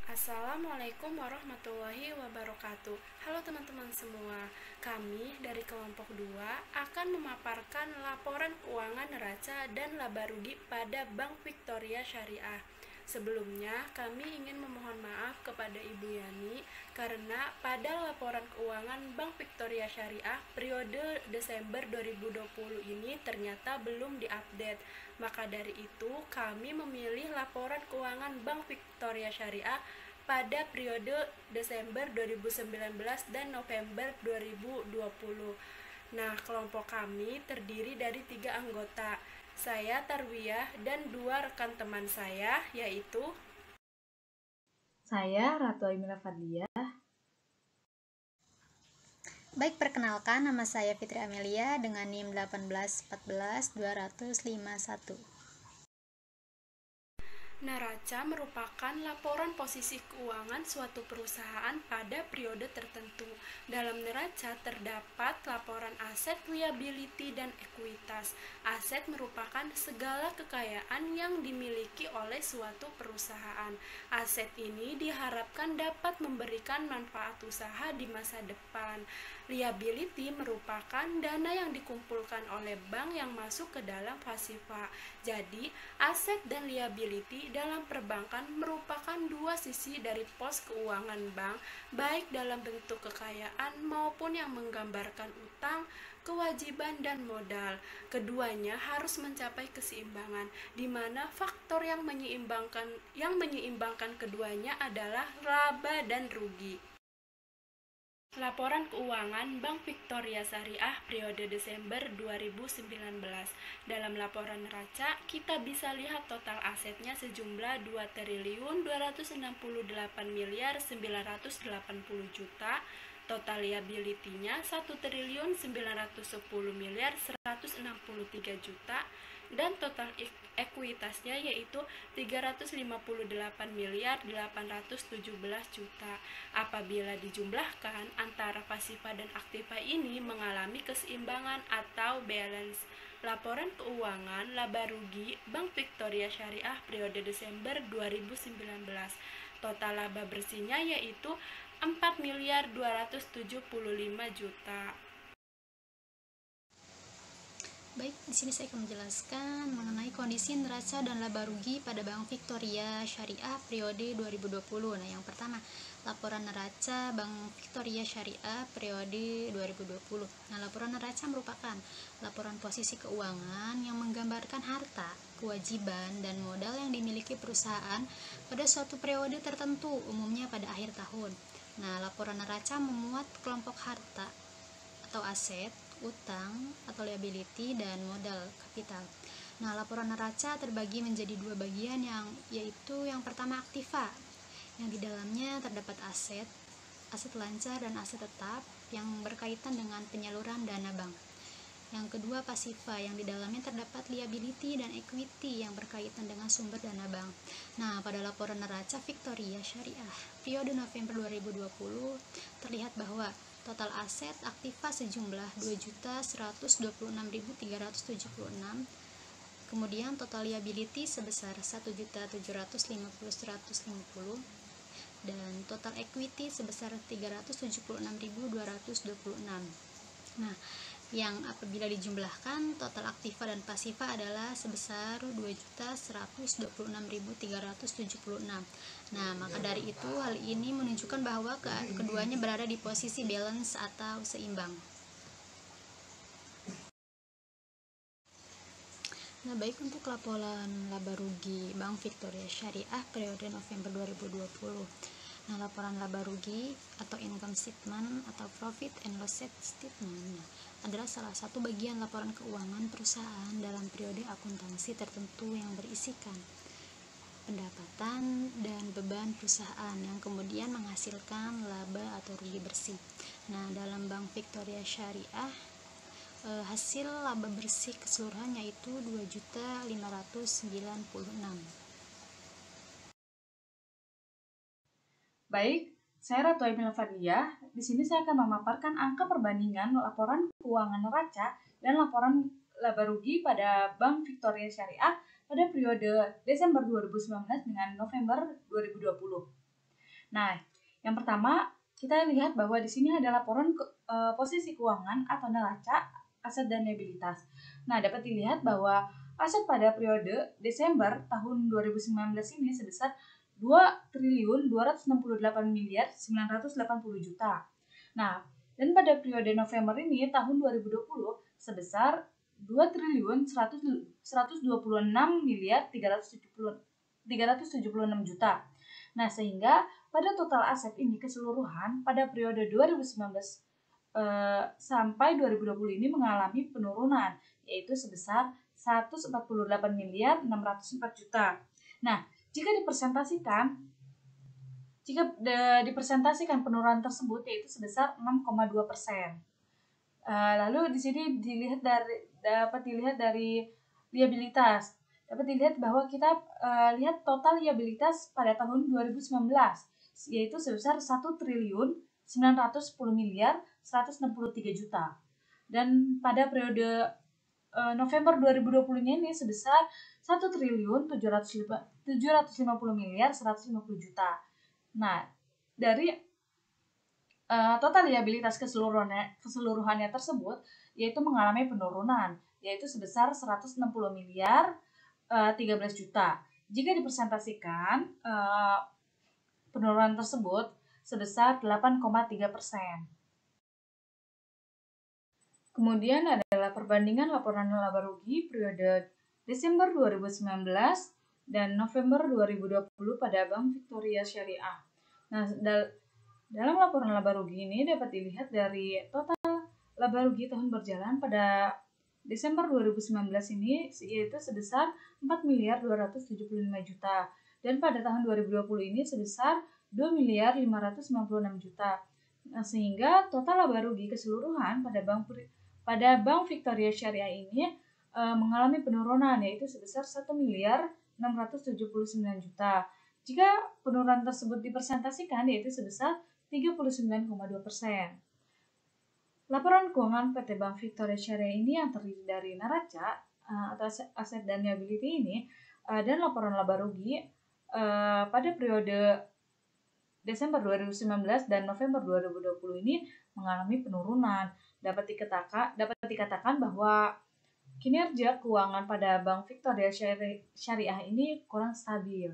Assalamualaikum warahmatullahi wabarakatuh. Halo teman-teman semua. Kami dari kelompok 2 akan memaparkan laporan keuangan neraca dan laba rugi pada Bank Victoria Syariah. Sebelumnya, kami ingin memohon maaf kepada Ibu Yani karena pada laporan keuangan Bank Victoria Syariah periode Desember 2020 ini ternyata belum diupdate. Maka dari itu, kami memilih laporan keuangan Bank Victoria Syariah pada periode Desember 2019 dan November 2020. Nah, kelompok kami terdiri dari 3 anggota. Saya Tarwiyah dan 2 rekan teman saya, yaitu Saya Ratu Aimila Fadlia. Baik, perkenalkan, nama saya Fitri Amelia dengan NIM 1814251. neraca merupakan laporan posisi keuangan suatu perusahaan pada periode tertentu. Dalam neraca terdapat laporan aset, liability, dan ekuitas. Aset merupakan segala kekayaan yang dimiliki oleh suatu perusahaan. Aset ini diharapkan dapat memberikan manfaat usaha di masa depan. Liability merupakan dana yang dikumpulkan oleh bank yang masuk ke dalam pasifa. Jadi, aset dan liability dalam perbankan merupakan dua sisi dari pos keuangan bank, baik dalam bentuk kekayaan maupun yang menggambarkan utang, kewajiban, dan modal. Keduanya harus mencapai keseimbangan, di mana faktor yang menyeimbangkan keduanya adalah laba dan rugi. Laporan keuangan Bank Victoria Syariah periode Desember 2019. Dalam laporan neraca, kita bisa lihat total asetnya sejumlah 2.268.980 juta, total liability-nya 1.910.163 juta, dan total ekuitasnya yaitu 358.817 juta. Apabila dijumlahkan, antara pasifa dan aktiva ini mengalami keseimbangan atau balance. Laporan keuangan laba rugi Bank Victoria Syariah periode Desember 2019. Total laba bersihnya yaitu 4.275 juta. Baik, di sini saya akan menjelaskan mengenai kondisi neraca dan laba rugi pada Bank Victoria Syariah periode 2020. Nah, yang pertama, laporan neraca Bank Victoria Syariah periode 2020. Nah, laporan neraca merupakan laporan posisi keuangan yang menggambarkan harta, kewajiban, dan modal yang dimiliki perusahaan pada suatu periode tertentu, umumnya pada akhir tahun. Nah, laporan neraca memuat kelompok harta atau aset, utang atau liability, dan modal kapital. Nah, laporan neraca terbagi menjadi dua bagian, yaitu yang pertama aktiva, yang di dalamnya terdapat aset lancar dan aset tetap yang berkaitan dengan penyaluran dana bank. Yang kedua pasiva, yang di dalamnya terdapat liability dan equity yang berkaitan dengan sumber dana bank. Nah, pada laporan neraca Victoria Syariah periode November 2020 terlihat bahwa total aset aktiva sejumlah 2.126.376, kemudian total liability sebesar 1.750.150, dan total equity sebesar 376.226. Nah, yang apabila dijumlahkan total aktiva dan pasiva adalah sebesar 2.126.376. Nah, maka dari itu hal ini menunjukkan bahwa keduanya berada di posisi balance atau seimbang. Nah, baik, untuk laporan laba rugi Bank Victoria Syariah periode November 2020. Nah, laporan laba rugi atau income statement atau profit and loss statement adalah salah satu bagian laporan keuangan perusahaan dalam periode akuntansi tertentu yang berisikan pendapatan dan beban perusahaan yang kemudian menghasilkan laba atau rugi bersih. Nah, dalam Bank Victoria Syariah hasil laba bersih keseluruhan yaitu 2.596. Baik, saya Ratu Aimila Fadlia. Di sini saya akan memaparkan angka perbandingan laporan keuangan neraca dan laporan laba rugi pada Bank Victoria Syariah pada periode Desember 2019 dengan November 2020. Nah, yang pertama kita lihat bahwa di sini ada laporan posisi keuangan atau neraca, aset dan liabilitas. Nah, dapat dilihat bahwa aset pada periode Desember tahun 2019 ini sebesar 2.268.980 juta. Nah, dan pada periode November ini tahun 2020 sebesar 2.126.376 juta. Nah, sehingga pada total aset ini keseluruhan pada periode 2019 sampai 2020 ini mengalami penurunan, yaitu sebesar 148.604 juta. Nah, jika dipresentasikan penurunan tersebut yaitu sebesar 6,2%. Lalu di sini dapat dilihat dari liabilitas. Dapat dilihat bahwa kita lihat total liabilitas pada tahun 2019 yaitu sebesar 1.910.163 juta. Dan pada periode November 2020-nya ini sebesar 1.750.150 juta. Nah, dari total liabilitas keseluruhannya tersebut yaitu mengalami penurunan, yaitu sebesar 160.013 juta. Jika dipresentasikan, penurunan tersebut sebesar 8,3%. Kemudian adalah perbandingan laporan laba rugi periode Desember 2019 dan November 2020 pada Bank Victoria Syariah. Nah, dalam laporan laba rugi ini dapat dilihat dari total laba rugi tahun berjalan pada Desember 2019 ini yaitu sebesar 4.275 juta dan pada tahun 2020 ini sebesar 2.596 juta. Nah, sehingga total laba rugi keseluruhan pada Bank Victoria Syariah ini mengalami penurunan yaitu sebesar 1.679 juta. Jika penurunan tersebut dipresentasikan yaitu sebesar 39,2%. Laporan keuangan PT Bank Victoria Syariah ini yang terdiri dari neraca atau aset dan liability ini dan laporan laba rugi pada periode Desember 2019 dan November 2020 ini mengalami penurunan. Dapat dikatakan bahwa kinerja keuangan pada Bank Victoria Syariah ini kurang stabil.